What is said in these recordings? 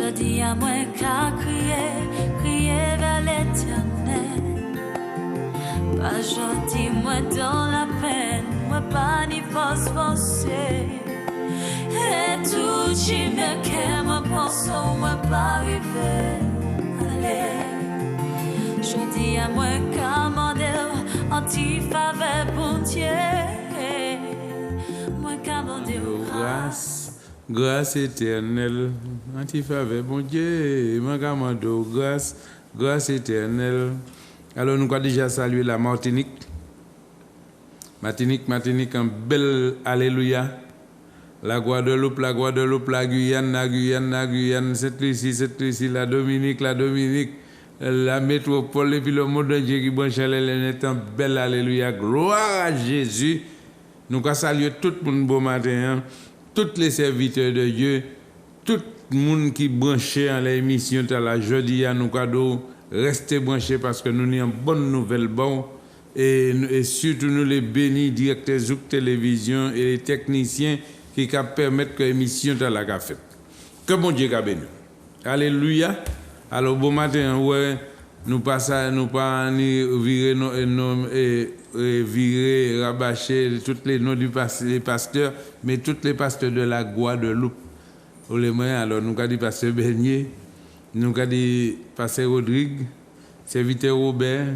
Je dis à moi qu'à crier, crier vers l'éternel. Pas gentil, moi dans la peine, moi pas ni force forcée. Et tout qui me qu'est, moi pense, moi pas arriver. Allez, je dis à moi qu'à mon Dieu, anti-faveur pour Dieu. Moi qu'à mon Dieu, grâce. Grâce éternelle, anti-faveur, bon Dieu, moi qu'à mon Dieu, grâce éternelle. Alors nous avons déjà salué la Martinique. Martinique, un bel alléluia. La Guadeloupe, la Guyane, Sainte-Lucie, la Dominique, la métropole et puis le monde entier qui branche est un bel alléluia. Gloire à Jésus. Nous avons salué tout le monde bon matin, tous les serviteurs de Dieu, tout le monde qui branché en l'émission de la jeudi à nous avons restez branchés parce que nous avons une bonne nouvelle bon et surtout nous les bénis directeurs de télévision et les techniciens qui permettent que l'émission de la café. Que bon Dieu a béni. Alléluia. Alors bon matin ouais nous pas virer rabâcher tous les noms du pasteurs mais tous les pasteurs de la Guadeloupe. Alors nous avons dit pasteur Bernier. Nous avons dit pasteur Rodrigue, serviteur Robert,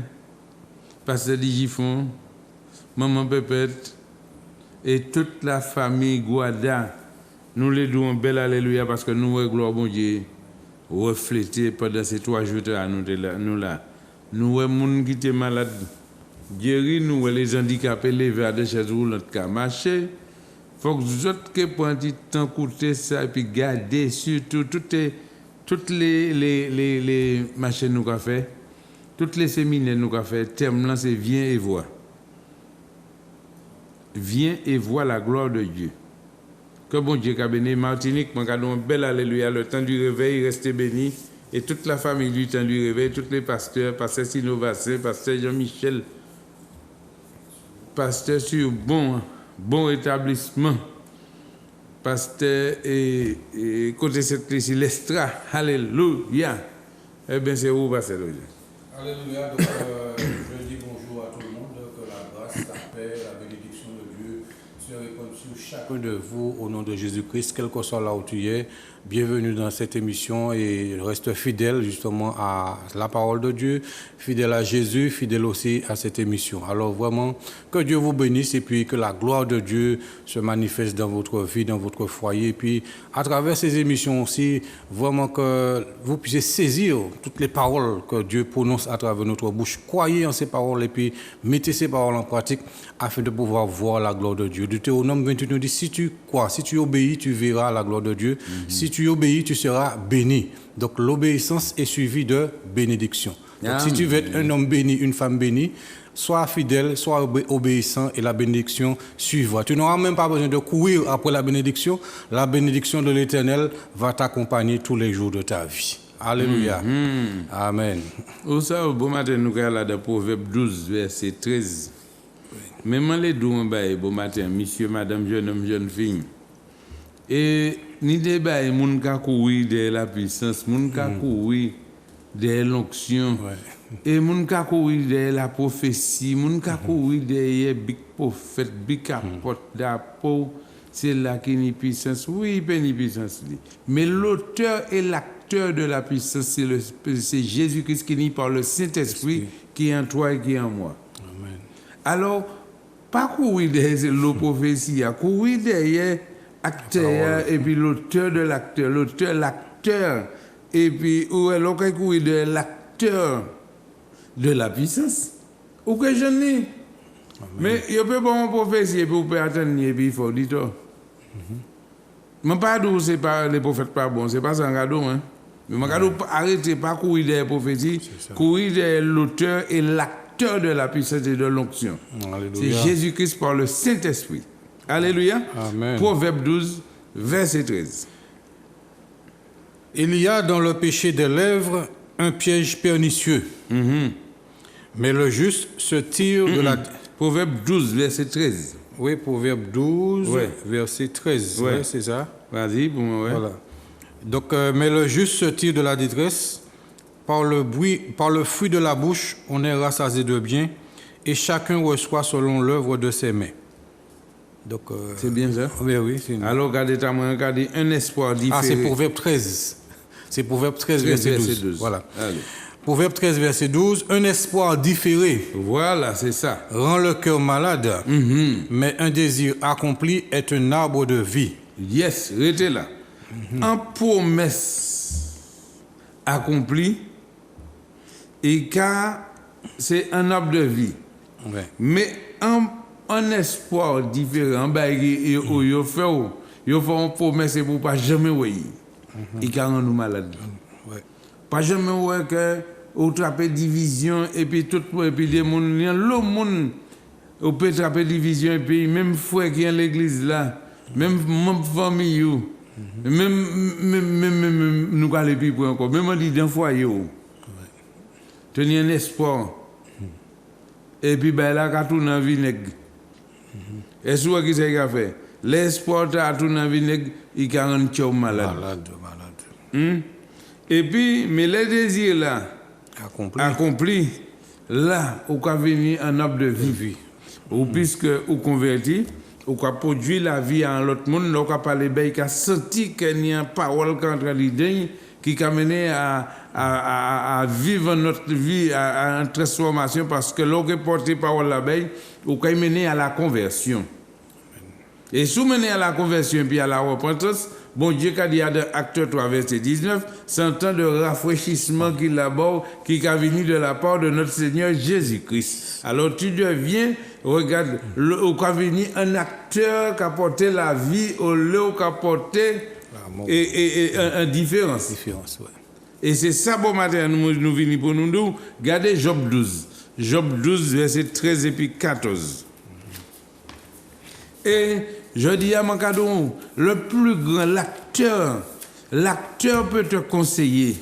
pasteur Digifon, maman Pépette et toute la famille Guada. Nous les donnons un bel alléluia parce que nous, gloire bon Dieu, refléter pendant ces 3 jours à nous là. Nous, les gens qui étaient malades, guéris, nous, les handicapés, levés à des chaises roulantes, qui marcher. Il faut que vous autres qui prennent un petit temps écouter ça et puis garder surtout toutes les machines nous avons fait, toutes les séminaires nous avons fait, thème là c'est viens et vois. Viens et vois la gloire de Dieu. Que bon Dieu qu'a béni Martinique, mon cadeau un bel alléluia, le temps du réveil, restez bénis. Et toute la famille du temps du réveil, tous les pasteurs, pasteur Sinovacin, pasteur Jean-Michel, pasteur sur bon établissement. Pasteur et côté cette ici l'Estra, alléluia. Eh bien, c'est où pasteur? Alléluia. Donc, je dis bonjour à tout le monde, que la grâce, la paix, la bénédiction de Dieu se répandent sur chacun de vous au nom de Jésus-Christ, quel que soit là où tu es. Bienvenue dans cette émission et reste fidèle justement à la parole de Dieu, fidèle à Jésus, fidèle aussi à cette émission. Alors vraiment, que Dieu vous bénisse et puis que la gloire de Dieu se manifeste dans votre vie, dans votre foyer. Et puis à travers ces émissions aussi, vraiment que vous puissiez saisir toutes les paroles que Dieu prononce à travers notre bouche. Croyez en ces paroles et puis mettez ces paroles en pratique afin de pouvoir voir la gloire de Dieu. Deutéronome 28 nous dit, si tu crois, si tu obéis, tu verras la gloire de Dieu. Si tu obéis, tu seras béni. Donc l'obéissance est suivie de bénédiction. Donc, si tu veux être un homme béni, une femme bénie, sois fidèle, sois obéissant et la bénédiction suivra. Tu n'auras même pas besoin de courir après la bénédiction. La bénédiction de l'Éternel va t'accompagner tous les jours de ta vie. Alléluia. Amen. Où ça, au bon matin, nous avons là dans Proverbe 12, verset 13. Même les deux, bon matin, monsieur, madame, jeune homme, jeune fille. Et ni débat, moun ka courir de la puissance, moun ka courir de l'onction, et moun ka courir de la prophétie, moun ka courir de big prophète, big apôtre d'apo, c'est là qui ni puissance. Oui, il ni puissance. Mais l'auteur et l'acteur de la puissance, c'est Jésus-Christ qui ni par le Saint-Esprit qui est en toi et qui est en moi. Amen. Alors, pas courir derrière la prophétie, courir derrière acteur et puis l'auteur de l'acteur, et puis où est l'autre courir de l'acteur de la puissance. Ou que je n'ai. Mais il peut pas en prophétie et puis vous pouvez attendre et puis il faut dire tout. Mais pas d'où c'est pas les prophètes pas bons, c'est pas ça un cadeau, hein. Mais mon cadeau arrêtez pas courir des prophéties, courir de l'auteur et l'acteur de la puissance et de l'onction. C'est Jésus-Christ par le Saint-Esprit. Alléluia. Amen. Proverbe 12, verset 13. Il y a dans le péché des lèvres un piège pernicieux, mais le juste se tire de la... Proverbe 12, verset 13. Oui, Proverbe 12, verset 13. Ouais. Ouais, c'est ça. Vas-y, pour moi, ouais. Voilà. Donc, mais le juste se tire de la détresse. Par le fruit de la bouche, on est rassasié de bien, et chacun reçoit selon l'œuvre de ses mains. Donc, c'est bien ça? Oui. Alors, regardez un espoir différé. Ah, c'est Proverbe 13. C'est Proverbe 13, verset 12. Voilà. Allez. Proverbe 13, verset 12. Un espoir différé. Voilà, c'est ça. Rend le cœur malade, mais un désir accompli est un arbre de vie. Yes, restez là. En promesse accomplie, et car c'est un arbre de vie. Ouais. Mais un espoir différent, il faut une promesse pour pas jamais voir. Et car on nous malade. Ouais. Pas jamais voir que ou trapper division et puis tout et puis des monde le monde ou peut trapper division et puis même frère qui est l'église là, même famille même nous aller plus pour encore même on dit dans foyer tenir un espoir et puis ben là quand tout dans vinaigre et soit qui c'est qu'a fait l'espoir ta tout dans vinaigre il 40 malade et puis mais les désirs là accompli là ou qu'a venir un arbre de vie ou puisque ou converti ou qu'a produit la vie à l'autre monde ou qu'a parlé ben qu'a senti qu'il y a une parole contre l'idée qui a mené à vivre notre vie à une transformation parce que l'on porté parole là-bas ou qu'a mené à la conversion et sous mené à la conversion puis à la repentance. Bon Dieu qui a dit dans Acte 3, verset 19, c'est un temps de rafraîchissement qui a venu de la part de notre Seigneur Jésus-Christ. Alors tu deviens, regarde, au qu'a venu un acteur qui a porté la vie au lieu qui a porté une différence. Ouais. Et c'est ça, bon matin, nous venons pour nous dire, regardez Job 12. Job 12, verset 13 et puis 14. Et je dis à mon cadeau, le plus grand, l'acteur peut te conseiller,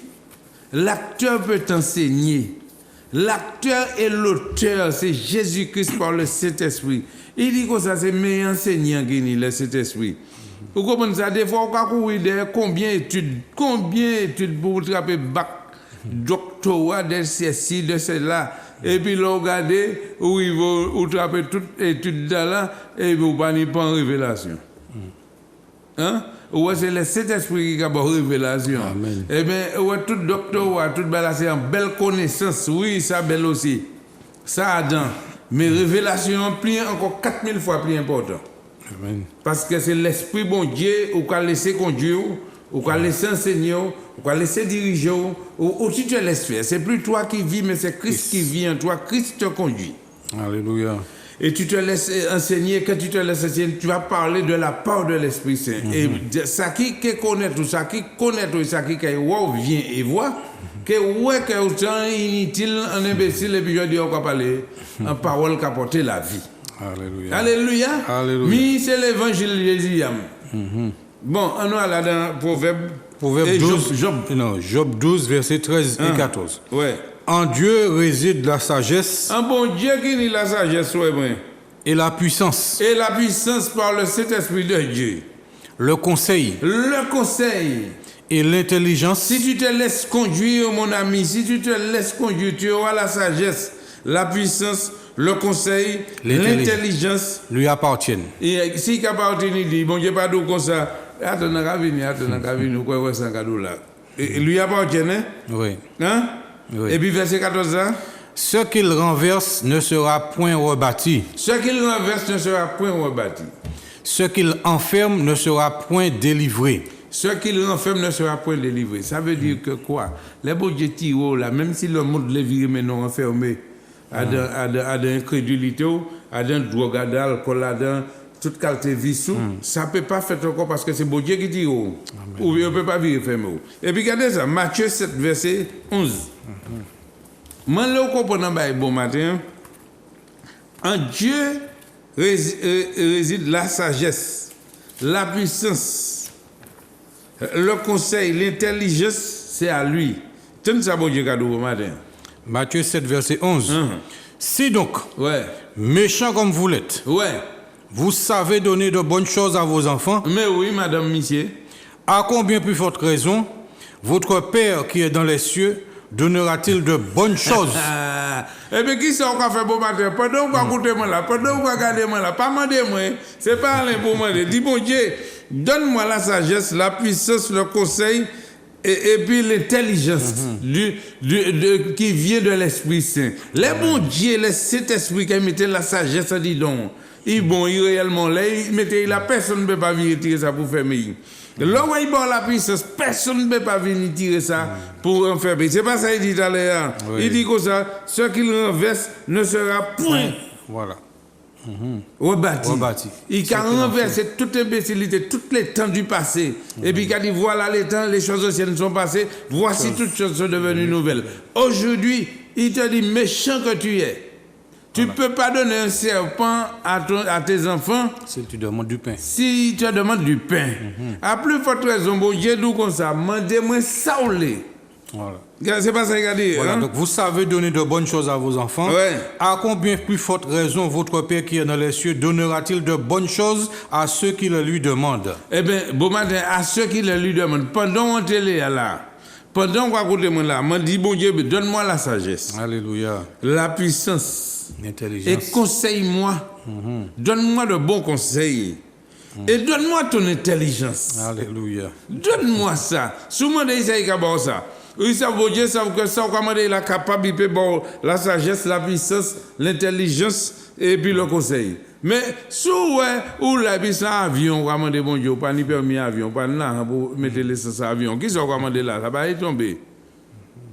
l'acteur peut t'enseigner, l'acteur et l'auteur, c'est Jésus-Christ par le Saint-Esprit. Il dit que ça, c'est meilleur enseignant qui est le Saint-Esprit. Vous comprenez ça? Des fois, on a couru combien d'études pour attraper bac, doctorat, de ceci, de cela. Et puis, là, regardez, où ils vont attraper toutes les études là, et vous ne pas en révélation. Hein? Ou c'est le Saint-Esprit qui a une révélation. Amen. Eh bien, tout doctorat, tout belle, c'est une belle connaissance. Oui, ça belle aussi. Ça Adam. Mais révélation, encore 4000 fois plus important. Amen. Parce que c'est l'Esprit bon Dieu ou qu'a laissé conduire, ou qu'a laissé enseigner, ou qu'a laissé diriger, ou tu te laisses faire. C'est plus toi qui vis, mais c'est Christ qui vit en toi. Christ te conduit. Alléluia. Et tu te laisses enseigner, quand tu te laisses enseigner, tu vas parler de la part de l'Esprit Saint. Et ça qui connaît tout, ça qui connaît tout, ça qui vient et voit, que autant inutile, un imbécile, et puis je dis, on va parler en parole qui a porté la vie. Alléluia. Alléluia. Alléluia. Mais c'est l'évangile de Jésus. Bon, on a là dans Proverbe 12, Job 12, versets 13 et 14. Ouais. En Dieu réside la sagesse. Un bon Dieu qui dit la sagesse, ouais. Et la puissance. Et la puissance par le Saint-Esprit de Dieu. Le conseil. Et l'intelligence. Si tu te laisses conduire, mon ami, si tu te laisses conduire, tu auras la sagesse, la puissance, le conseil, l'intelligence. Lui appartiennent. Et si il appartient, il dit, bon Dieu, pas d'où comme ça. Attends, quoi, ouais, ça, cadeau là. Lui appartient, hein? Oui. Hein? Oui. Et puis verset 14 ans. Ce qu'il renverse ne sera point rebâti. Ce qu'il renverse ne sera point rebâti. Ce qu'il enferme ne sera point délivré. Ce qu'il renferme ne sera point délivré. Ça veut dire que quoi? Les beaux dieux tirent là, même si le monde les vire mais non enfermé, à l'incrédulité, à la drogue, à l'alcool, à toute qualité de vie, ça ne peut pas faire encore parce que c'est beau Dieu qui tire. Ou il ne peut pas virer fermé. Et puis regardez ça, Matthieu 7, verset 11. Moi, là, vous comprenez, bon matin, en Dieu réside la sagesse, la puissance, le conseil, l'intelligence, c'est à lui. Tenez ça, bon Dieu, cadeau, bon matin. Matthieu 7, verset 11. Si donc, méchant comme vous l'êtes, vous savez donner de bonnes choses à vos enfants, mais oui, madame, monsieur, À combien plus forte raison, votre Père qui est dans les cieux donnera-t-il de bonnes choses? Et bien, qui sont qu'on fait bon matin? Pendant qu'on écoute moi là, pendant qu'on regarde moi là, pas demander moi, c'est pas un pour demander. Dis bon Dieu, donne-moi la sagesse, la puissance, le conseil et puis l'intelligence qui vient de l'Esprit Saint. Les bon Dieu, le Saint-Esprit qui mettait la sagesse, dit donc. Il bon, il réellement là, il mettait la personne ne peut pas venir tirer ça pour faire meilleur. Là où il bon la puissance, personne ne peut pas venir tirer ça pour en faire meilleur. C'est pas ça qu'il dit tout à l'heure. Oui. Il dit comme ça, ce qu'il renverse ne sera point. Voilà. Rebâti. Il a renversé toute imbécilité, tous les temps du passé. Et puis il a dit voilà les temps, les choses anciennes sont passées, voici toutes choses sont devenues nouvelles. Aujourd'hui, il te dit méchant que tu es. Tu ne peux pas donner un serpent à tes enfants si tu demandes du pain. Si tu demandes du pain. À plus forte raison, bon Dieu, nous comme ça, mandez-moi ça ou les. Voilà. C'est pas ça qu'il a dit. Voilà, hein? donc vous savez donner de bonnes choses à vos enfants. Ouais. À combien plus forte raison votre Père qui est dans les cieux donnera-t-il de bonnes choses à ceux qui le lui demandent? Eh bien, bon matin, à ceux qui le lui demandent. Pendant qu'on est là, pendant qu'on écoute moi là, m'a dit bon Dieu, donne-moi la sagesse. Alléluia. La puissance. L'intelligence. Et conseille-moi. Donne-moi de bons conseils. Et donne-moi ton intelligence. Alléluia. Donne-moi ça. Souvent, il y a ça. Oui, ça veut dire que ça, il est capable de bon, la sagesse, la puissance, l'intelligence et puis le conseil. Mais si ou la puissance avion, on va bon Dieu, pas ni permis avion, pas là pour mettre l'essence à avion. Qui sont commandé là? Ça va y tomber.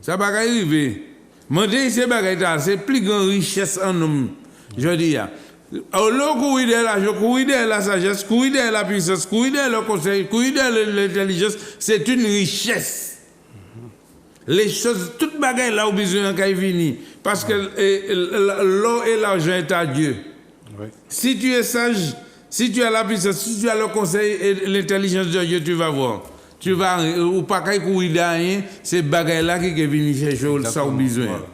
Ça va arriver. Mandé c'est plus grande richesse en homme. Je dis au lieu courir de l'argent, courir de la sagesse, courir de la puissance, courir de le conseil, courir de l'intelligence, c'est une richesse. Les choses, toute bagaille là où besoin qu'à venir. Parce que l'eau et l'argent est à Dieu. Oui. Si tu es sage, si tu as la puissance, si tu as le conseil et l'intelligence de Dieu, tu vas voir. Tu vas, ou pas qu'à courir derrière, c'est bagaille là qui est venu chercher ça au besoin. Voilà.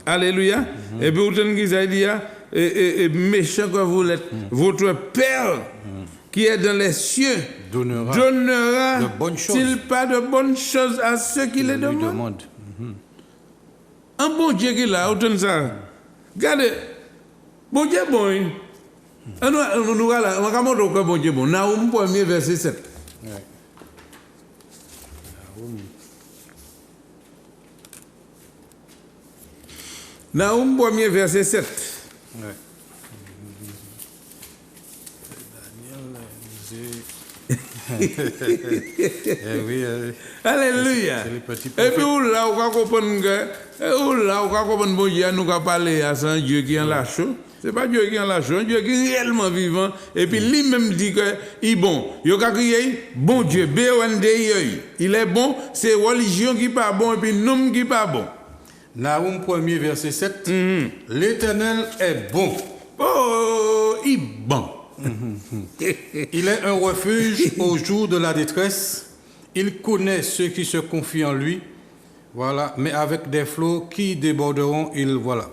Alléluia. Et puis, vous avez dit, et méchant que vous l'êtes, votre Père qui est dans les cieux donnera de bonnes choses. S'il pas de bonnes choses à ceux qui les demandent. Un bon Dieu qui est là, autant ça. Regardez, bon Dieu bon. Nous allons voir bon Dieu bon. Naoum 1er verset 7. Ouais. Naoum 1er verset 7. Ouais. Alléluia. Et puis là, on va comprendre que bon Dieu nous a parlé à un Dieu qui est en lâche. C'est pas Dieu qui est en lâche, un Dieu qui est réellement vivant. Et puis lui-même dit que il est bon. Il a crié bon Dieu, B-O-N-D-I-E. Il est bon, c'est religion qui pas bon et puis nom qui pas bon. Naoum 1er verset 7. L'Éternel est bon. Oh, il est bon. Il est un refuge au jour de la détresse. Il connaît ceux qui se confient en lui. Voilà, mais avec des flots qui déborderont, il voilà.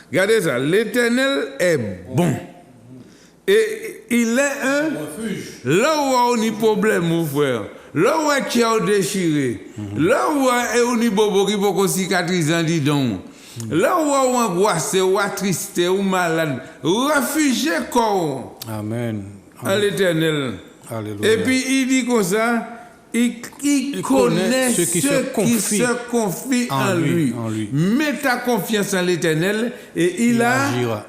Regardez ça, l'Éternel est bon. Et il est un refuge. Là où on a un problème, mon frère. Là où tu as déchiré. Là où on a bobo qui peut cicatriser, dis donc. Là où on a angoissé, ou triste, ou malade, réfugié corps. Amen. À l'Éternel. Alléluia. Et puis il dit comme ça, il connaît ceux qui se confient en lui. Mets ta confiance en l'Éternel et il agira.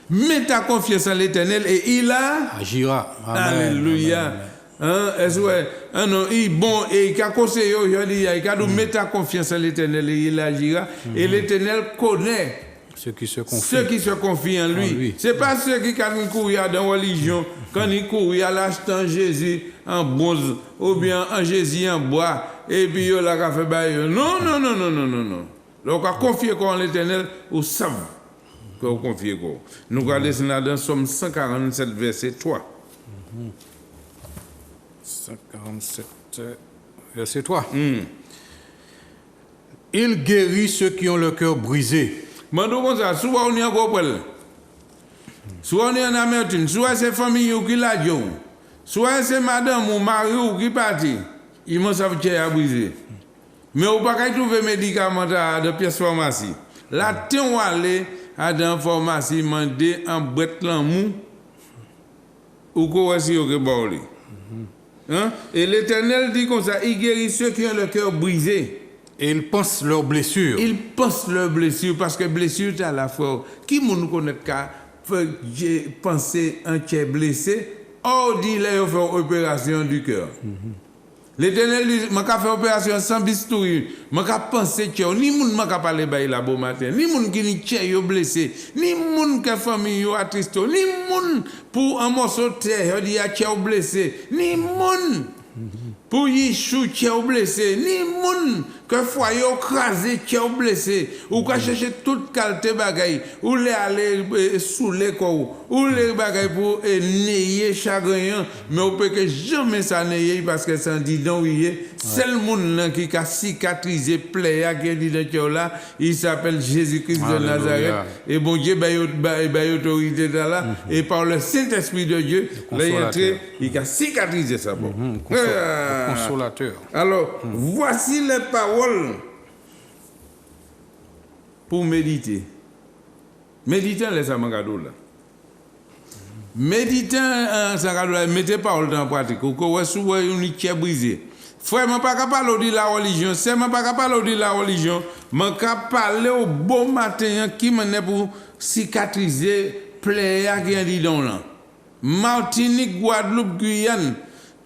Mets ta confiance en l'Éternel et il agira. Amen. Alléluia. Amen. Hein, est-ce que non, il est bon et il a conseillé aujourd'hui, il a dit mettre ta confiance en l'Éternel et il agira. Et l'Éternel connaît ceux qui se confient en lui. Ce n'est pas ceux qui courent dans la religion, quand ils courent à l'achetant Jésus en bronze ou bien en Jésus en bois et puis ils ont fait bailler. Non. Donc à confier en l'Éternel, vous savez que vous confiez quoi. Nous allons descendre dans Somme 147 verset 3. 147 verset 3. Il guérit ceux qui ont le cœur brisé. Mando comme ça, soit on est en Gopel, soit on est en Amertume, soit c'est famille qui l'a dit, Soit c'est madame ou mari ou qui parti, il m'a savait à briser. Mais on pas qu'à trouver médicaments de pièces pharmacie. Là, tu vas aller à une pharmacie demander un boîte l'amour ou quoi si au Kebaoli. Et l'Éternel dit comme ça, il guérit ceux qui ont le cœur brisé. Et ils pensent leurs blessures. Ils pensent leurs blessures parce que blessure c'est à la fois. Qui nous connaît qu'à penser un qui est blessé, oh dit là il fait opération du cœur. L'Éternel dit, je vais faire opération sans bistouri. Je vais penser que ni moun m'a parler bail la bon matin, ni moun qui ni tient yo blessé, ni moun qui famille yo attristo, ni moun pour un morceau de terre dit a tient blessé, ni moun pour y chou tient blessé, ni moun que foyer crasé tient blessé, ou ka chercher toute qualité bagay, ou les aller sous les corps, ou les bagay pour néyer chagrin, mais on peut que jamais ça néyer parce que ça dit donc oui, seul monde qui a cicatrisé plaie qui est dit dans là, il s'appelle Jésus-Christ de Nazareth et bon Dieu bail autorité là et par le Saint-Esprit de Dieu, il a cicatrisé ça bon. Consolateur. Alors, voici les paroles pour méditer. Méditez les amagados là. Méditez en sagado là, mettez paroles en pratique. Ou que vous une qui est brisée. Frère, je ne pas parler de la religion. C'est je pas parler de la religion. Je parler au bon matin qui m'a pour cicatriser plaie qui est dit dans là. Martinique, Guadeloupe, Guyane.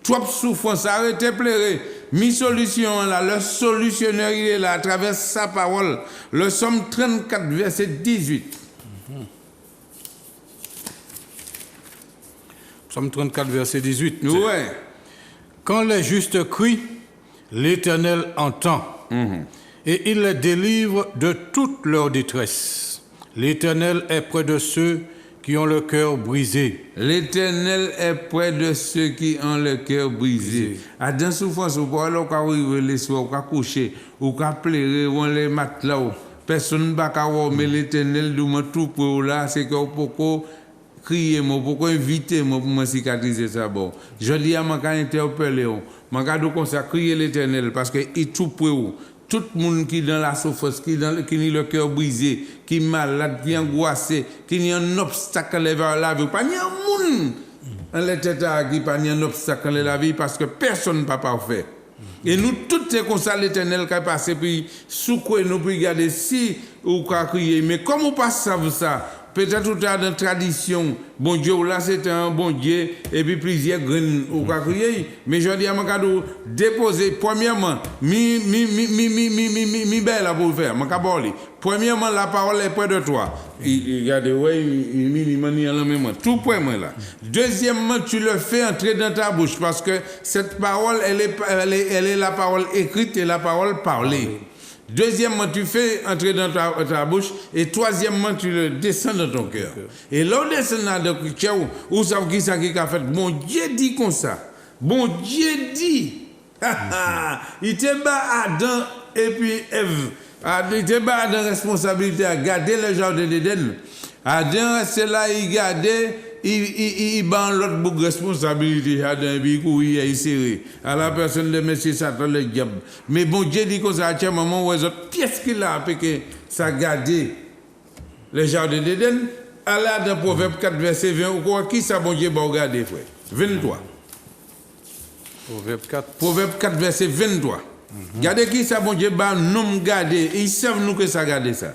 Trop souffrance, arrêtez pleurer. Mi solution là, le solutionneur il est là à travers sa parole. Le Somme 34, verset 18. Somme 34, verset 18. Ouais. Quand les justes crient, l'Éternel entend. Et il les délivre de toute leur détresse. L'Éternel est près de ceux qui ont le cœur brisé. L'Éternel est près de ceux qui ont le cœur brisé. À dans souffrance, ou pas là, quand arriver les soirs, ou coucher, ou pleurer, ou les matelas, personne ne va voir, mais l'Éternel nous tout pour là, c'est que pourquoi crier, pourquoi inviter pour me cicatriser ça bon. Je dis à ma interpeller, ma comme ça crier l'Éternel parce que il tout pour vous. Tout le monde qui est dans la souffrance, qui a le cœur brisé, qui est malade, qui est angoissé, qui a un obstacle vers la vie. Pas de monde en l'état qui pas un obstacle vers la vie parce que personne n'est pas parfait. Et nous, tout c'est comme ça l'Éternel qui a passé, puis sous quoi nous pouvons regarder si ou quoi crier. Mais comme on passe ça, peut-être tout dans la tradition, bon Dieu, là c'est un bon Dieu, et puis plusieurs graines ou quoi crier. Mais je dis à mon cadeau, déposer, premièrement, mi belle pour le faire, mon caboli. Premièrement, la parole est près de toi. Regardez, ouais, il manie en la même tout près moi là. Deuxièmement, tu le fais entrer dans ta bouche parce que cette parole, elle est la parole écrite et la parole parlée. Deuxièmement, tu fais entrer dans ta bouche. Et troisièmement, tu le descends dans ton cœur. Et là, on descend dans ton cœur. Où ça qui a fait? Bon Dieu dit comme ça. Bon Dieu dit. Il te bat Adam et puis Ève. Il te bat Adam responsabilité à garder le jardin d'Éden. Adam, c'est là, il gardait. Il ban l'autre bout de responsabilité à d'un bicou, il serré. À la personne de M. Satan, le diable. Mais bon Dieu dit que ça a un moment où les autres pièces qu'il a, parce que ça a gardé le jardin d'Éden. Allez dans Proverbe 4, verset 20, ou quoi, qui ça bon Dieu va regarder, frère? 23. Proverbe 4, verset 23. Regardez qui ça bon Dieu va nous garder. Ils savent nous que ça garde ça.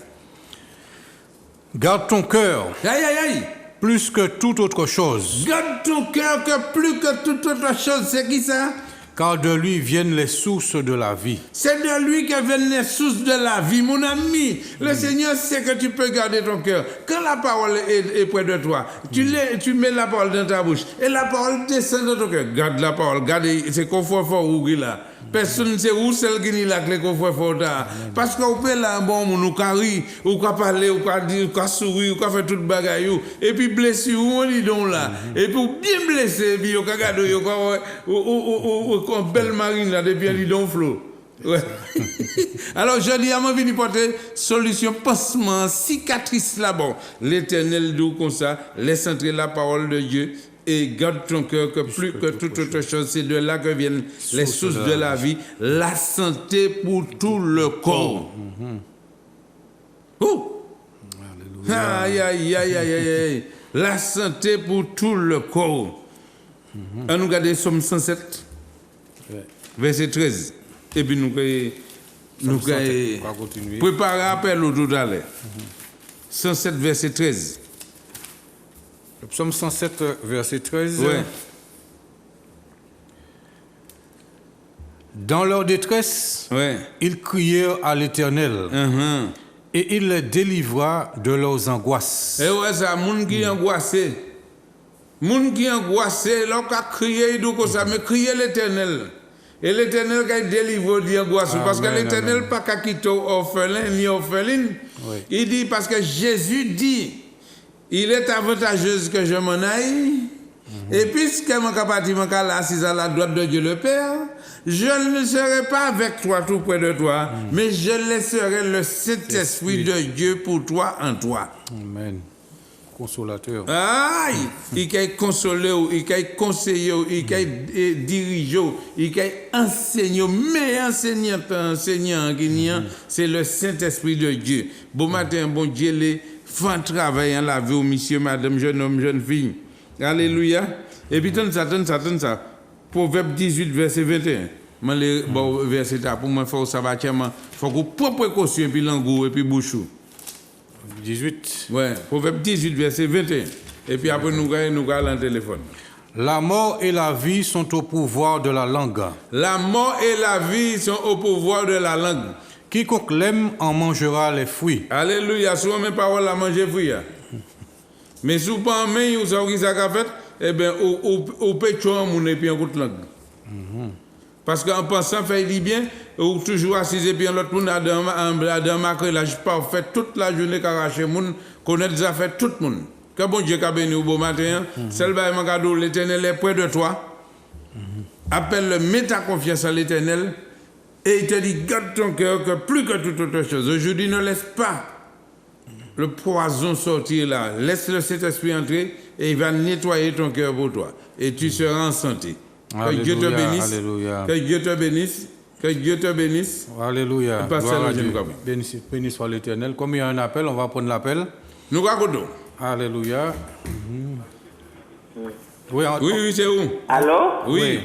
Garde ton cœur. Aïe, aïe, aïe. Plus que toute autre chose. Garde ton cœur que plus que toute autre chose. C'est qui ça? Car de lui viennent les sources de la vie. C'est de lui que viennent les sources de la vie, mon ami. Le Seigneur sait que tu peux garder ton cœur. Quand la parole est près de toi, tu mets la parole dans ta bouche et la parole descend dans ton cœur. Garde la parole, garde, c'est confort fort ou là. Personne ne sait où celle qui n'a que le confort fort. Parce qu'on peut là, bon, nous carry, ou qu'on parler, ou qu'on dire, ou qu'on sourire, ou qu'on fait toute bagaille. Et puis blessé, on dit donc là. Et pour bien blesser, puis on regarde, ou belle marine là, depuis un donc flot. Ouais. Alors je dis à mon vini porter solution pansement cicatrice là-bas. L'Éternel dit comme ça, laisse entrer la parole de Dieu et garde ton cœur que plus que toute autre chose. C'est de là que viennent les sources de la vie. La santé pour tout le corps. Aïe, aïe, aïe, aïe, aïe. La santé pour tout le corps. On nous regarde Somme 107, verset 13. Et puis nous préparer appel au tout à l'heure. 107, verset 13. Le psaume 107, verset 13. Ouais. Dans leur détresse, ils crièrent à l'Éternel. Et il les délivra de leurs angoisses. Et ouais, ça, moun qui angoissé. Moun qui angoissé, là, qui a crié, donc ça, mais crier l'Éternel. Et l'Éternel qui a délivré de l'angoisse. Parce que l'Éternel pas qu'à quitter orphelin ni orpheline. Oui. Il dit, parce que Jésus dit, il est avantageux que je m'en aille. Et puisque mon capacité là, assis à la droite de Dieu le Père, je ne serai pas avec toi tout près de toi, mais je laisserai le Saint-Esprit de Dieu pour toi en toi. Amen. Consolateur. Aïe! Il peut consoler, il peut conseiller, il peut diriger, il peut enseigner, mais enseignant qui c'est le Saint-Esprit de Dieu. Bon matin, bon Dieu, les fins travail en la vie, monsieur, madame, jeune homme, jeune fille. Alléluia. Et puis, ça. Proverbe 18, verset 21. Bon, verset pour moi, il faut savoir qu'il faut que prendre précaution, et puis l'angou, et puis bouchou. 18. Ouais, Proverbe 18, verset 21. Et puis après, nous allons dans le téléphone. La mort et la vie sont au pouvoir de la langue. La mort et la vie sont au pouvoir de la langue. Quiconque l'aime en mangera les fruits. Alléluia. Souvent, mes paroles à manger fruits. Mais si vous pas en main, vous savez ce qu'a fait, eh bien, au pétron, mon épi en toute langue. Parce qu'en pensant faire du bien, ou toujours assis et puis l'autre monde a dans ma crélage parfait toute la journée qu'arracher moun, connaître des affaires tout le monde. Que bon Dieu qu'a béni au beau matin, celle là mon cadeau, l'Éternel est près de toi. Appelle-le, mets ta confiance à l'Éternel et il te dit garde ton cœur que plus que toute autre chose. Aujourd'hui, ne laisse pas le poison sortir là. Laisse le Saint-Esprit entrer et il va nettoyer ton cœur pour toi. Et tu seras en santé. Que Dieu te bénisse. Alléluia. Que Dieu te bénisse. Que Dieu te bénisse. Alléluia. Béni soit l'Éternel. Comme il y a un appel, on va prendre l'appel. Nous regardons. Alléluia. Oui, c'est où? Allô? Oui.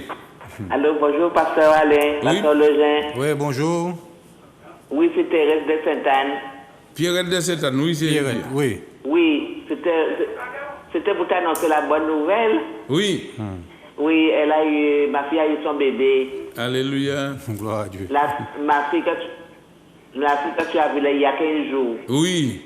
Allô, bonjour, pasteur Alain, pasteur Lejean. Oui, bonjour. Oui, c'est Thérèse de Sainte-Anne. Pierrette de Sainte-Anne, oui, c'est Pierrette, oui. Oui, c'était pour t'annoncer la bonne nouvelle. Oui. Oui, ma fille a eu son bébé. Alléluia. Gloire à Dieu. Ma fille que tu as vue il y a 15 jours. Oui.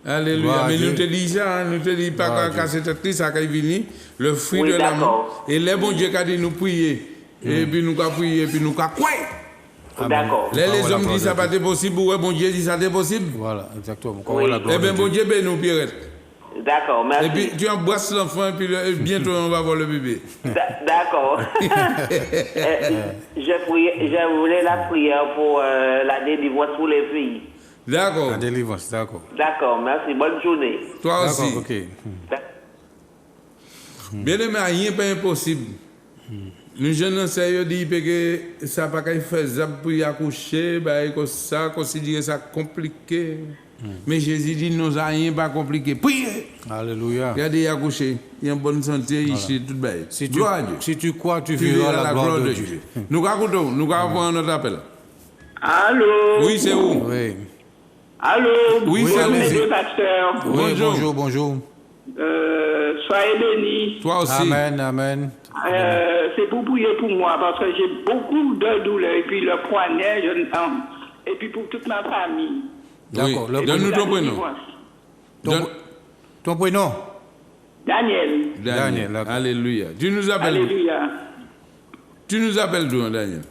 Alléluia. Mais nous te disons ça, nous te disons pas qu'à cette actrice, ça qui vient, le fruit de l'amour. Et les bons Dieu qui a dit nous prier. Et puis nous avons prié, et puis nous avons quoi? D'accord. Les hommes disent ça pas possible, ouais, bon Dieu dit ça c'est possible. Voilà, exactement. Oui. Eh bien, bon Dieu bénis nous, Pierrette. D'accord, merci. Et puis tu embrasses l'enfant, et puis bientôt on va voir le bébé. D'accord. Je voulais la prière pour la délivrance pour les filles. D'accord. La délivrance, d'accord. D'accord, merci. Bonne journée. Toi aussi. D'accord, ok. Bien aimé, rien n'est pas impossible. Nous jeunes enseignants disent que ça n'a pas faisable pour y accoucher, ça considérer ça compliqué. Mais Jésus dit non, ça rien pas compliqué. Priez. Alléluia. Regardez y accoucher, il y a une bonne santé ici, tout bas. Si tu crois, tu verras la gloire de Dieu. Nous avons notre appel. Allô? Oui, c'est où? Oui. Allô? Oui, c'est où? Pasteur. Oui, bonjour. Soyez bénis. Toi aussi. Amen, amen. C'est pour prier pour moi parce que j'ai beaucoup de douleurs et puis le poignet, et puis pour toute ma famille. D'accord. Oui. Donne-nous ton prénom. Ton prénom? Daniel. Alléluia. Tu nous appelles Alléluia. Tu nous appelles d'où, Daniel?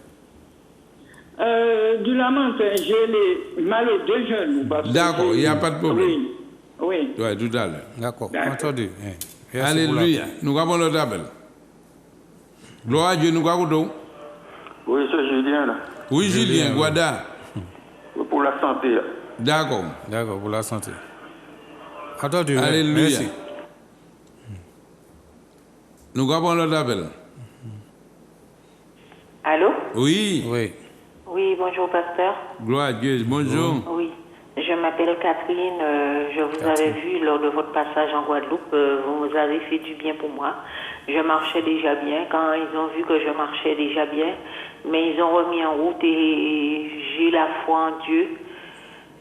Du lamentin, j'ai mal aux deux genoux. D'accord, il n'y a pas de problème. Oui. Oui, tout à l'heure. D'accord, entendu. Alléluia. Nous avons notre appel. Gloire à Dieu, nous avons. Oui, c'est Julien là. Oui, Julien, Guada. Pour la santé. D'accord, pour la santé. Entendu. Alléluia. Merci. Nous avons l'autre appel. Allô? Oui. Oui. Oui, bonjour, pasteur. Gloire à Dieu. Bonjour. Oui, je m'appelle Catherine. Je vous avais vu lors de votre passage en Guadeloupe. Vous avez fait du bien pour moi. Je marchais déjà bien. Quand ils ont vu que je marchais déjà bien, mais ils ont remis en route et j'ai la foi en Dieu.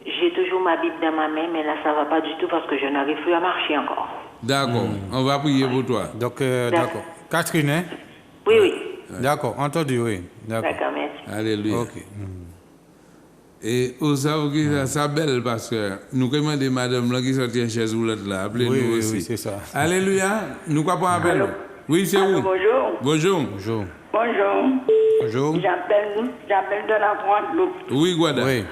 J'ai toujours ma Bible dans ma main, mais là, ça ne va pas du tout parce que je n'arrive plus à marcher encore. D'accord. On va prier pour toi. Donc, d'accord. Catherine, hein? Oui, oui. D'accord, entendu, oui. D'accord. D'accord, merci. Alléluia. Ok. Et vous savez que ça belle parce que nous demandons madame là qui sortit en chaise roulante là. Appelez-nous Oui, aussi. oui, c'est ça. Alléluia. Nous quoi pas appel? Oui, c'est Allô, où? bonjour. Bonjour. Bonjour. Bonjour. Bonjour. J'appelle de la Guadeloupe. Oui, Guada. Oui.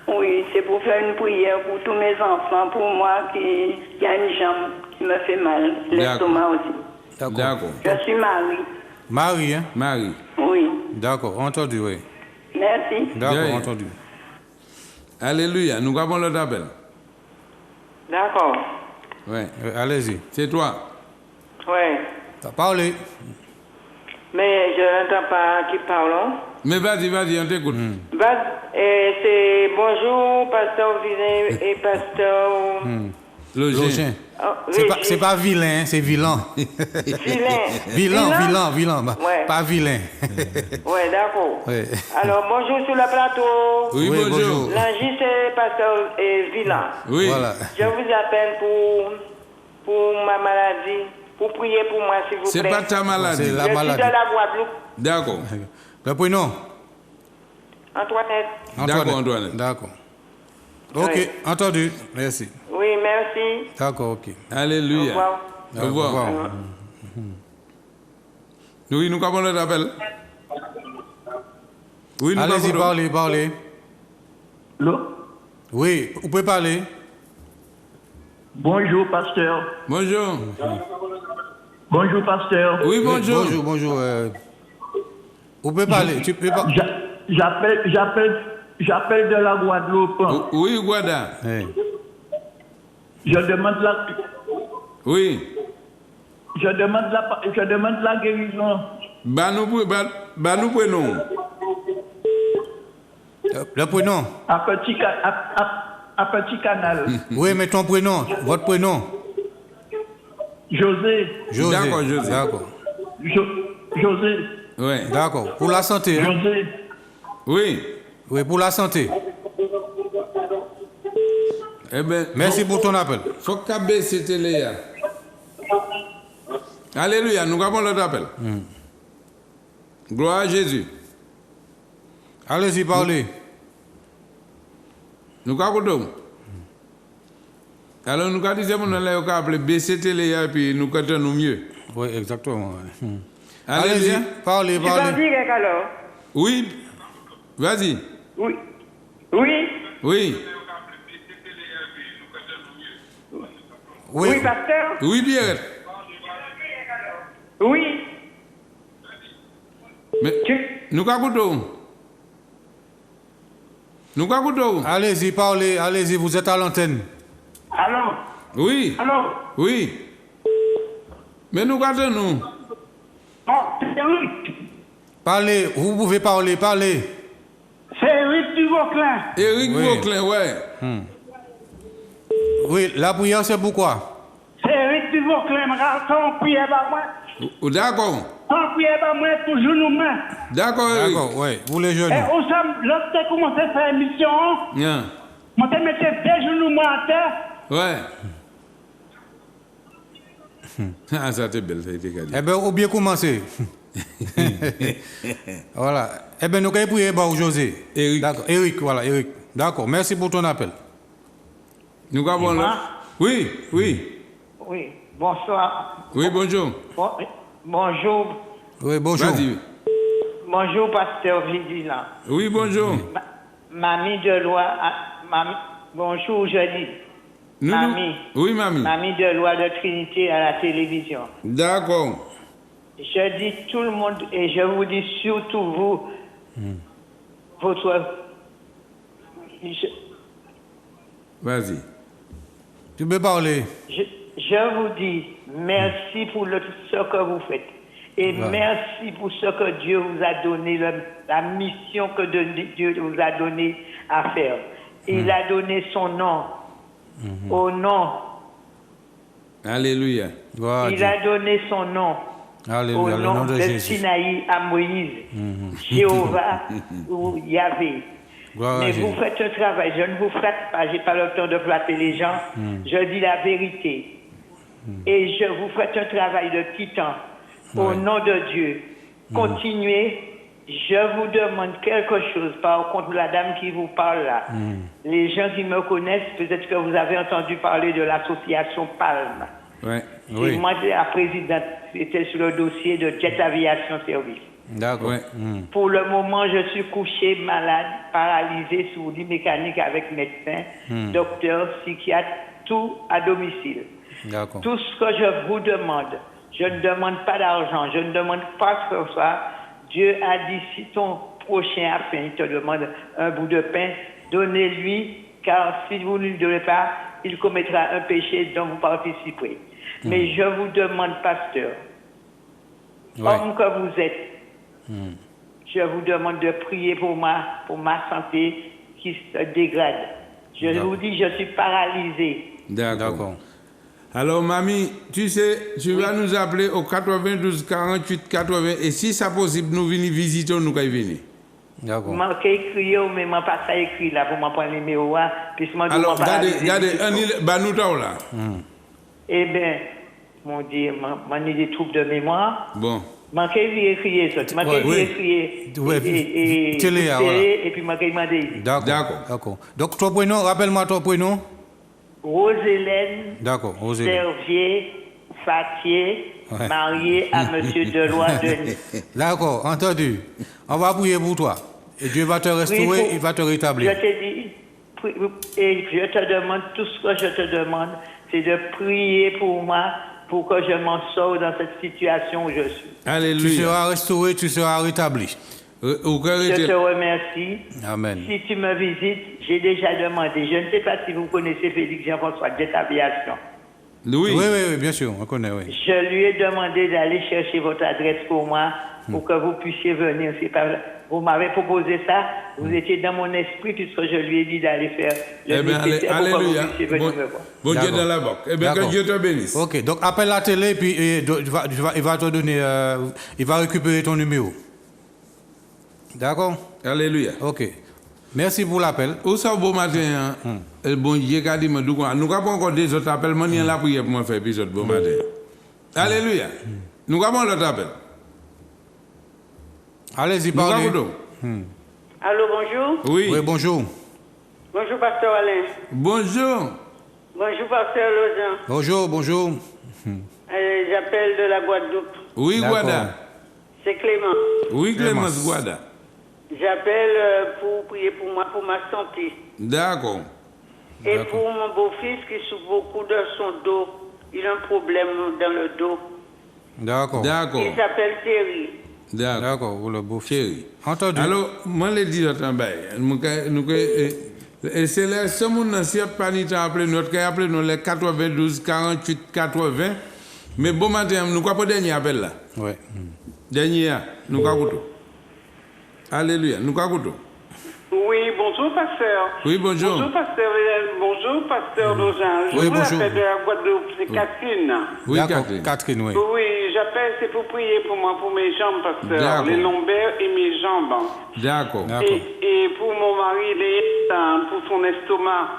Oui, c'est pour faire une prière pour tous mes enfants, pour moi qui a une jambe qui me fait mal, l'estomac aussi. D'accord. Je suis Marie. Marie, hein? Marie. Oui. D'accord, entendu, oui. Merci. D'accord, Bien. entendu. Alléluia. Nous avons l'autre appel. D'accord. Oui. Allez-y. C'est toi. Oui. Parlez. Mais je n'entends pas qui parle. Mais vas-y, on t'écoute. C'est bonjour, pasteur Vilain et pasteur. Login. Oh, C'est pas vilain, hein, c'est vilain. Vilain. Vilain. Ouais. Pas vilain. Oui, d'accord. Ouais. Alors, bonjour sur le plateau. Oui, Oui, bonjour. bonjour. L'Angie, c'est pasteur Vilain. Oui. Voilà. Je vous appelle pour ma maladie, pour prier pour moi, s'il vous C'est plaît. pas ta maladie. C'est Je la suis maladie. de la Guadeloupe. D'accord. Le prénom? Antoinette. D'accord, Antoinette. D'accord. Ok, Oui. entendu. Merci. Oui, merci. D'accord, ok. Alléluia. Au revoir. Au revoir. Oui, nous avons l'autre appel. Oui, nous Allez-y, avons- parlez. Allô? Oui, vous pouvez parler. Bonjour, pasteur. Bonjour. Bonjour, pasteur. Oui, bonjour. Bonjour. Vous pouvez parler. Tu peux pas. J'appelle de la Guadeloupe. Oui, Guada. Hey. Je demande Oui. la guérison. Bah nous prenons. Le prénom? À Petit Canal. Oui, mais ton prénom, votre prénom. José. D'accord, José. D'accord. José. Oui. D'accord. Pour la santé, hein? José. Oui. Oui, pour la santé. Eh bien, Merci pour ton appel. faut qu'à baisser télé. Là. Alléluia, nous avons l'autre appel. Gloire à Jésus. Allez-y, parlez. Nous avons alors nous avons dit que nous allons appeler baisser télé et puis nous cantons mieux. Oui, exactement. Alléluia. Allez-y, parlez. direct alors. Oui. Vas-y. Oui. Oui. Oui. Oui, pasteur. Oui, bien. Oui. Mais nous avons Nous avons allez-y, parlez. Allez-y, vous êtes à l'antenne. Allô? Oui. Allô? Oui. Mais nous gardons nous. Bon, c'est Eric. Parlez, vous pouvez parler. C'est Eric du Vauclin. Eric Oui. Vauclin, ouais. Oui, la prière, c'est pourquoi? C'est Eric du Vauclin. Quand on prie par moi, D'accord. toujours nous mains. D'accord, Eric. D'accord, oui, vous les jeunes. Et au samedi, lorsque commencé à faire émission, Yeah. moi, je mettais des genoux moi à terre. Ouais. Ah, ça c'est belle, ça a été gagné. Eh bien, ou bien commencer. Voilà. Eh bien, nous allons prier pour José. Eric. D'accord, Eric, voilà, Eric. D'accord, merci pour ton appel. Nous avons là. Oui. Oui, bonsoir. Oui, bonjour. Bonjour. Oui, bonjour. Vas-y. Bonjour, pasteur Vigilant. Oui, bonjour. Mamie de loi. Bonjour, je dis. Mamie. Oui, mamie. Mamie de loi de Trinité à la télévision. D'accord. Je dis tout le monde et je vous dis surtout vous, votre. Vas-y. Tu peux parler. Je vous dis, merci pour ce que vous faites. Et merci pour ce que Dieu vous a donné, la mission que Dieu vous a donné à faire. Il a donné son nom. Au nom. Alléluia. Il a donné son nom. Alléluia. Au nom de Sinaï à Moïse. Jéhovah ou Yahvé. Mais vous faites un travail. Je ne vous flatte pas. Je n'ai pas le temps de flatter les gens. Je dis la vérité. Et vous faites un travail de titan. Au nom de Dieu. Continuez. Je vous demande quelque chose. Par contre, la dame qui vous parle là. Les gens qui me connaissent, peut-être que vous avez entendu parler de l'association Palme. Ouais. Oui. Moi, la présidente, c'était sur le dossier de Jet Aviation Service. D'accord. Ouais. Pour le moment, je suis couché, malade, paralysé, sous lit mécanique avec médecin, docteur, psychiatre, tout à domicile. D'accord. Tout ce que je vous demande, je ne demande pas d'argent, je ne demande pas que ce soit. Dieu a dit, si ton prochain a faim, il te demande un bout de pain, donnez-lui, car si vous ne lui donnez pas, il commettra un péché dont vous participerez. Mais je vous demande, pasteur, homme que vous êtes, je vous demande de prier pour ma santé qui se dégrade. Je vous dis, je suis paralysé. D'accord. Alors, mamie, tu sais, tu vas nous appeler au 92 48 80 et si c'est possible, nous venir visiter, nous allons venir. D'accord. Je vais écrire, mais je ne pas ça écrit là pour prendre le numéro. Alors, regardez, nous là. Eh bien, mon Dieu, j'ai des troubles de mémoire. Bon. Je vais écrire ça. Je vais écrire et puis je vais demander. D'accord. Donc, ton prénom, rappelle-moi ton prénom. Rosélène. D'accord, Rosélène. Servier, Fatier, marié à Monsieur Delois Denis. D'accord, entendu. On va prier pour toi. Et Dieu va te restaurer, il va te rétablir. Je te dis, et je te demande, tout ce que je te demande, c'est de prier pour moi, pour que je m'en sorte dans cette situation où je suis. Alléluia. Tu seras restauré, tu seras rétabli. Je te remercie. Amen. Si tu me visites, j'ai déjà demandé. Je ne sais pas si vous connaissez Félix Jean-François Jet Aviation. Oui, bien sûr, on connaît, oui. Je lui ai demandé d'aller chercher votre adresse pour moi, pour que vous puissiez venir. Vous m'avez proposé ça, vous étiez dans mon esprit, puisque je lui ai dit d'aller faire le nécessaire pour que vous puissiez venir me voir. Bon Dieu dans la banque. Eh bien, que Dieu te bénisse. Ok, donc appelle la télé, puis il va te donner, il va récupérer ton numéro. D'accord? Alléluia. Ok. Merci pour l'appel. Où ça, bon matin, le bon Dieu qui a dit, nous n'avons pas encore des autres appels, mais nous avons la prière pour moi faire épisode bon matin. Alléluia. Nous avons l'autre appel. Allez-y, parlez. Allô, bonjour. Oui. Oui, bonjour. Bonjour, pasteur Alain. Bonjour. Bonjour, pasteur Lausanne. Bonjour. J'appelle de la Guadeloupe. Oui, Guada. C'est Clément. Oui, Clémence Guada. J'appelle pour prier pour moi, pour ma santé. D'accord. Et pour mon beau-fils qui souffre beaucoup de son dos. Il a un problème dans le dos. D'accord. Il s'appelle Thierry. D'accord, pour le beau-fils. Entendu. Alors, moi, je dis l'autre c'est là, ce monde qui a appelé nous les 92 48 80. Mais bon matin, nous avons pas dernier appel là. Oui. Dernier, nous avons. Alléluia, nous avons. Oui, bonjour pasteur. Oui, bonjour. Bonjour pasteur Lausanne. Je vous appelle de la Guadeloupe, c'est Catherine. Oui, Catherine, oui. Oui, j'appelle, c'est pour prier pour moi, pour mes jambes, pasteur. Les lombaires et mes jambes. D'accord. Et pour mon mari, pour son estomac.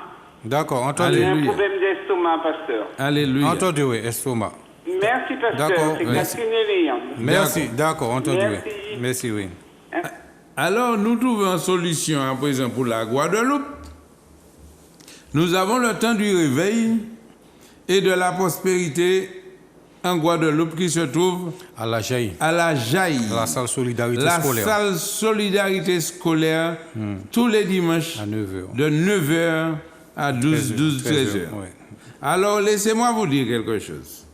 D'accord, entendu. Il a un problème d'estomac, pasteur. Alléluia. Entendu, oui, estomac. Merci, pasteur. C'est Catherine et Léon. Merci, d'accord, entendu. Merci, oui. Alors, nous trouvons une solution à présent pour la Guadeloupe. Nous avons le temps du réveil et de la prospérité en Guadeloupe qui se trouve à la Jaille. La salle solidarité scolaire. La salle solidarité scolaire tous les dimanches à 9h. De 9h à 13h. Ouais. Alors, laissez-moi vous dire quelque chose.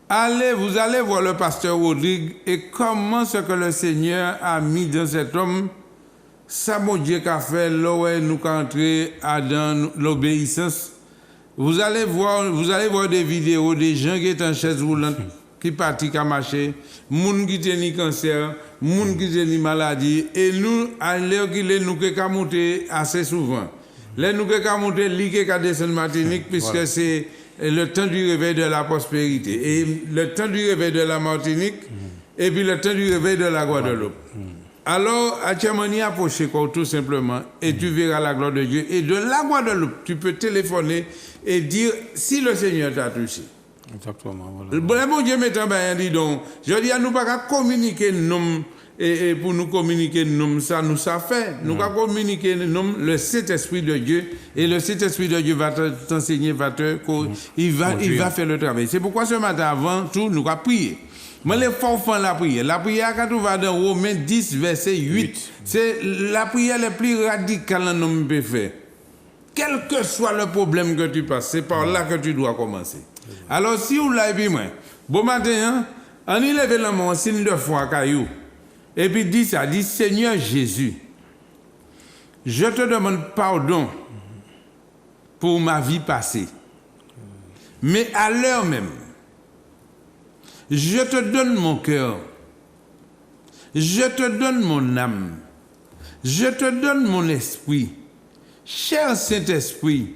Vous allez voir le pasteur Rodrigue et comment ce que le Seigneur a mis dans cet homme, ça mon Dieu qu'a fait, là où nous entré dans l'obéissance Vous allez voir des vidéos des gens qui sont en chaise roulante, qui partent à marcher, moun qui ont un cancer, moun qui ont une maladie, et nous, à l'heure qu'il est, nous qui monter assez souvent. Là, nous qui monter, lui qui descendre Martinique, puisque c'est le temps du réveil de la prospérité. Et le temps du réveil de la Martinique, et puis le temps du réveil de la Guadeloupe. Alors, à Tchamani, approchez tout simplement, et tu verras la gloire de Dieu. Et de la Guadeloupe, tu peux téléphoner et dire si le Seigneur t'a touché. Exactement. Le bon Dieu m'étant bien dit donc, je dis à nous pas communiquer nom et pour nous communiquer nom ça nous ça fait. Nous pas communiquer nom le Saint-Esprit de Dieu et le Saint-Esprit de Dieu va t'enseigner, il va faire le travail. C'est pourquoi ce matin avant tout nous va prier. Mais les forts la prière. La prière, quand on va dans Romains 10, verset 8, c'est la prière la plus radicale que l'homme peut faire. Quel que soit le problème que tu passes, c'est par là que tu dois commencer. Alors, si vous l'avez vu, bon matin, on y lève la main en signe de foi, caillou. Et puis dit ça, dit Seigneur Jésus, je te demande pardon pour ma vie passée. Mais à l'heure même, je te donne mon cœur, je te donne mon âme, je te donne mon esprit. Cher Saint-Esprit,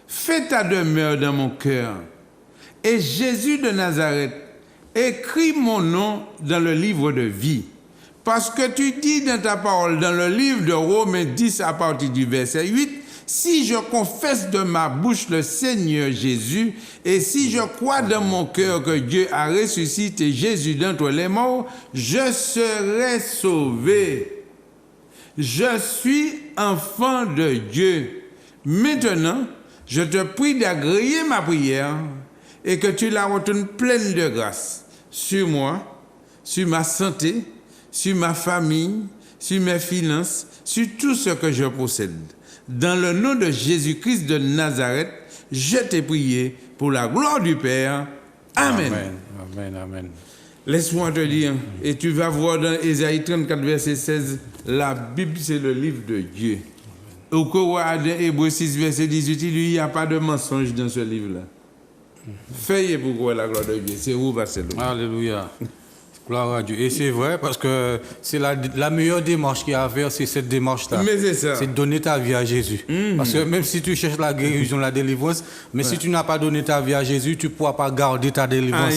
fais ta demeure dans mon cœur. Et Jésus de Nazareth, écris mon nom dans le livre de vie. Parce que tu dis dans ta parole, dans le livre de Romains 10 à partir du verset 8, si je confesse de ma bouche le Seigneur Jésus, et si je crois dans mon cœur que Dieu a ressuscité Jésus d'entre les morts, je serai sauvé. Je suis enfant de Dieu. Maintenant, je te prie d'agréer ma prière et que tu la retournes pleine de grâce sur moi, sur ma santé, sur ma famille, sur mes finances, sur tout ce que je possède. Dans le nom de Jésus-Christ de Nazareth, je t'ai prié pour la gloire du Père. Amen. Amen, amen. Laisse-moi te dire, et tu vas voir dans Ésaïe 34, verset 16, la Bible, c'est le livre de Dieu. Au courant de Hébreux 6, verset 18, il n'y a pas de mensonge dans ce livre-là. Faites pour voir la gloire de Dieu. C'est où, Barcelone? Alléluia. Gloire à Dieu. Et c'est vrai, parce que c'est la meilleure démarche qu'il y a à faire, c'est cette démarche-là. Mais c'est ça. C'est de donner ta vie à Jésus. Parce que même si tu cherches la guérison, la délivrance, mais si tu n'as pas donné ta vie à Jésus, tu ne pourras pas garder ta délivrance.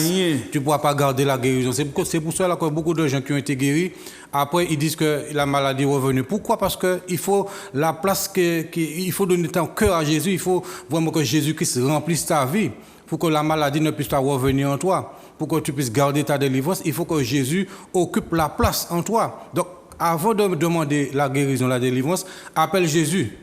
Tu ne pourras pas garder la guérison. C'est pour cela que beaucoup de gens qui ont été guéris, après, ils disent que la maladie est revenue. Pourquoi? Parce qu'il faut la place il faut donner ton cœur à Jésus. Il faut vraiment que Jésus-Christ remplisse ta vie pour que la maladie ne puisse pas revenir en toi. Pour que tu puisses garder ta délivrance, il faut que Jésus occupe la place en toi. Donc, avant de demander la guérison, la délivrance, appelle Jésus.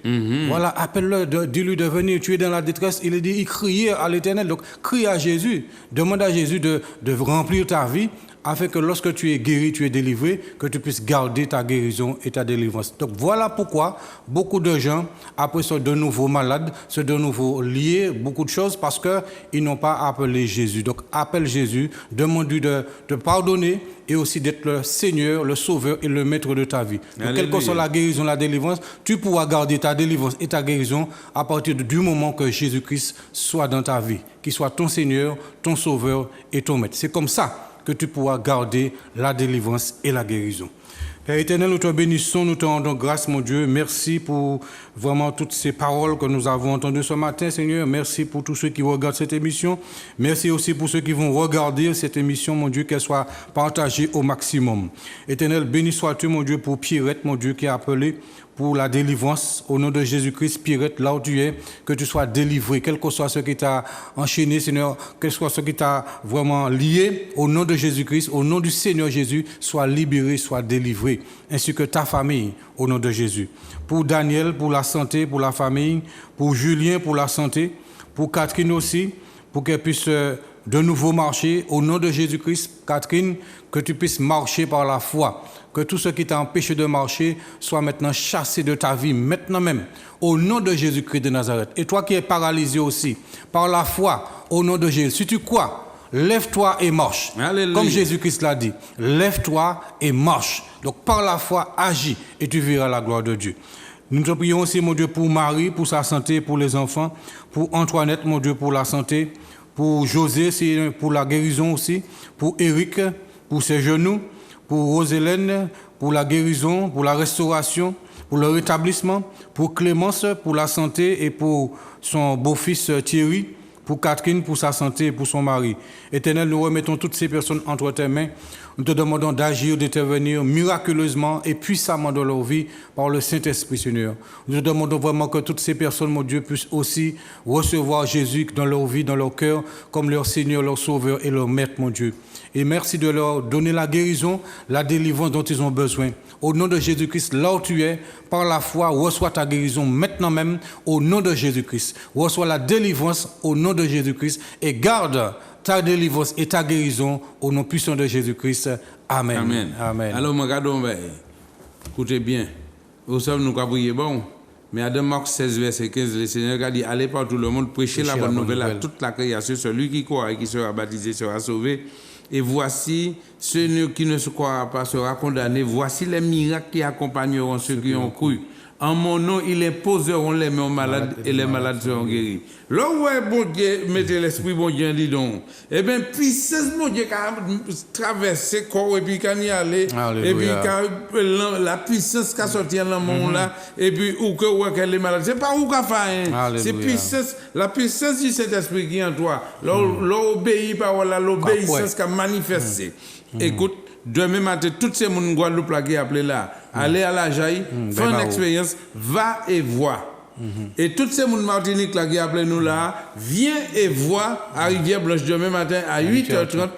Voilà, appelle-le, dis-lui de venir. Tu es dans la détresse. Il dit, il criait à l'Éternel. Donc, crie à Jésus. Demande à Jésus de remplir ta vie, afin que lorsque tu es guéri, tu es délivré, que tu puisses garder ta guérison et ta délivrance. Donc voilà pourquoi beaucoup de gens, après, sont de nouveau malades, sont de nouveau liés, beaucoup de choses, parce qu'ils n'ont pas appelé Jésus. Donc appelle Jésus, demande-lui de te pardonner et aussi d'être le Seigneur, le Sauveur et le Maître de ta vie. Donc quelle que soit la guérison, la délivrance, tu pourras garder ta délivrance et ta guérison à partir du moment que Jésus-Christ soit dans ta vie, qu'il soit ton Seigneur, ton Sauveur et ton Maître. C'est comme ça que tu pourras garder la délivrance et la guérison. Père éternel, nous te bénissons, nous te rendons grâce, mon Dieu. Merci pour vraiment toutes ces paroles que nous avons entendues ce matin, Seigneur. Merci pour tous ceux qui regardent cette émission. Merci aussi pour ceux qui vont regarder cette émission, mon Dieu, qu'elle soit partagée au maximum. Éternel, béni sois-tu, mon Dieu, pour Pierrette, mon Dieu, qui a appelé pour la délivrance. Au nom de Jésus-Christ, Pierrette, là où tu es, que tu sois délivré, quel que soit ce qui t'a enchaîné, Seigneur, quel que soit ce qui t'a vraiment lié, au nom de Jésus-Christ, au nom du Seigneur Jésus, sois libéré, sois délivré, ainsi que ta famille, au nom de Jésus. Pour Daniel, pour la santé, pour la famille, pour Julien, pour la santé, pour Catherine aussi, pour qu'elle puisse de nouveau marcher, au nom de Jésus-Christ, Catherine, que tu puisses marcher par la foi. Que tout ce qui t'a empêché de marcher soit maintenant chassé de ta vie, maintenant même, au nom de Jésus-Christ de Nazareth. Et toi qui es paralysé aussi, par la foi, au nom de Jésus, si tu crois, lève-toi et marche. Alléluia. Comme Jésus-Christ l'a dit, lève-toi et marche. Donc par la foi, agis et tu verras la gloire de Dieu. Nous te prions aussi, mon Dieu, pour Marie, pour sa santé, pour les enfants, pour Antoinette, mon Dieu, pour la santé, pour José, pour la guérison aussi, pour Eric, pour ses genoux, pour Rose-Hélène, pour la guérison, pour la restauration, pour le rétablissement, pour Clémence, pour la santé et pour son beau-fils Thierry, pour Catherine, pour sa santé et pour son mari. Éternel, nous remettons toutes ces personnes entre tes mains. Nous te demandons d'agir, d'intervenir miraculeusement et puissamment dans leur vie par le Saint-Esprit, Seigneur. Nous te demandons vraiment que toutes ces personnes, mon Dieu, puissent aussi recevoir Jésus dans leur vie, dans leur cœur, comme leur Seigneur, leur Sauveur et leur Maître, mon Dieu. Et merci de leur donner la guérison, la délivrance dont ils ont besoin. Au nom de Jésus-Christ, là où tu es, par la foi, reçois ta guérison maintenant même, au nom de Jésus-Christ. Reçois la délivrance au nom de Jésus-Christ et garde ta délivrance et ta guérison au nom puissant de Jésus-Christ. Amen. Amen. Amen. Alors, regardons, écoutez bien. Nous sommes nous prier bon. Mais à Marc 16, verset 15, le Seigneur a dit, allez par tout le monde, prêchez la bonne nouvelle à toute la création. Celui qui croit et qui sera baptisé sera sauvé. Et voici, ceux qui ne se croient pas sera condamné. Voici les miracles qui accompagneront ceux qui ont cru. En mon nom, ils imposeront les mains aux malades et les malades seront guéris. Là où est bon Dieu, mettez l'esprit bon Dieu, dis donc. Eh bien, puissance bon Dieu qui a traversé corps et puis qui y aller. Et puis la puissance qui a sorti dans le monde là. Et puis où que ouais qu'elle est malade. C'est pas où qu'a fait. C'est puissance, la puissance du Saint-Esprit qui est en toi. L'obéit par l'obéissance qui a manifesté. Écoute. Demain matin, tous ces gens de Guadeloupe qui appelé là, allez à la Jaille, fais une expérience, va et vois. Et tous ces gens de Martinique qui appelé nous là, viens et vois à Rivière-Blanche demain matin à 8h30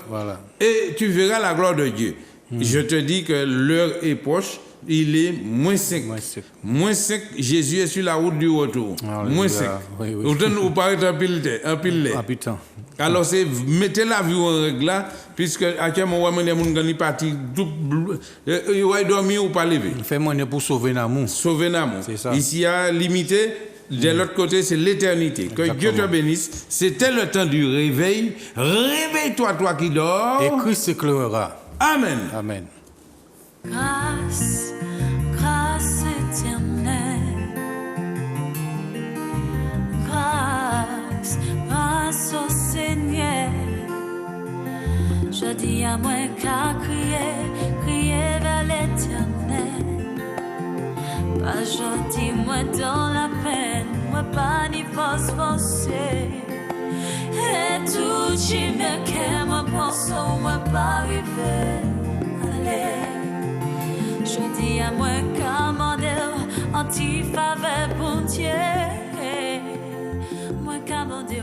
et tu verras la gloire de Dieu. Je te dis que l'heure est proche. Il est -5. -5, Jésus est sur la route du retour. -5. Vous parlez un pile. Alors, c'est mettez la vie en règle là, puisque à quel moment les gens sont partis, ils vont dormir ou pas lever. Fais-moi pour sauver l'amour. Sauver l'amour. Ici, il y a limité. De l'autre côté, c'est l'éternité. Que Dieu te bénisse. C'était le temps du réveil. Réveille-toi, toi qui dors. Et Christ s'éclairera. Amen. Amen. Grâce, grâce éternelle, grâce, grâce au Seigneur. Je dis à moi qu'à crier vers l'éternel. Pas gentil, moi dans la peine, moi pas ni force forcée. Et tout qui me qu'aime, moi pense, moi pas arriver. Allez. Je dis à moi commander anti-faveur pour Dieu. Moi commander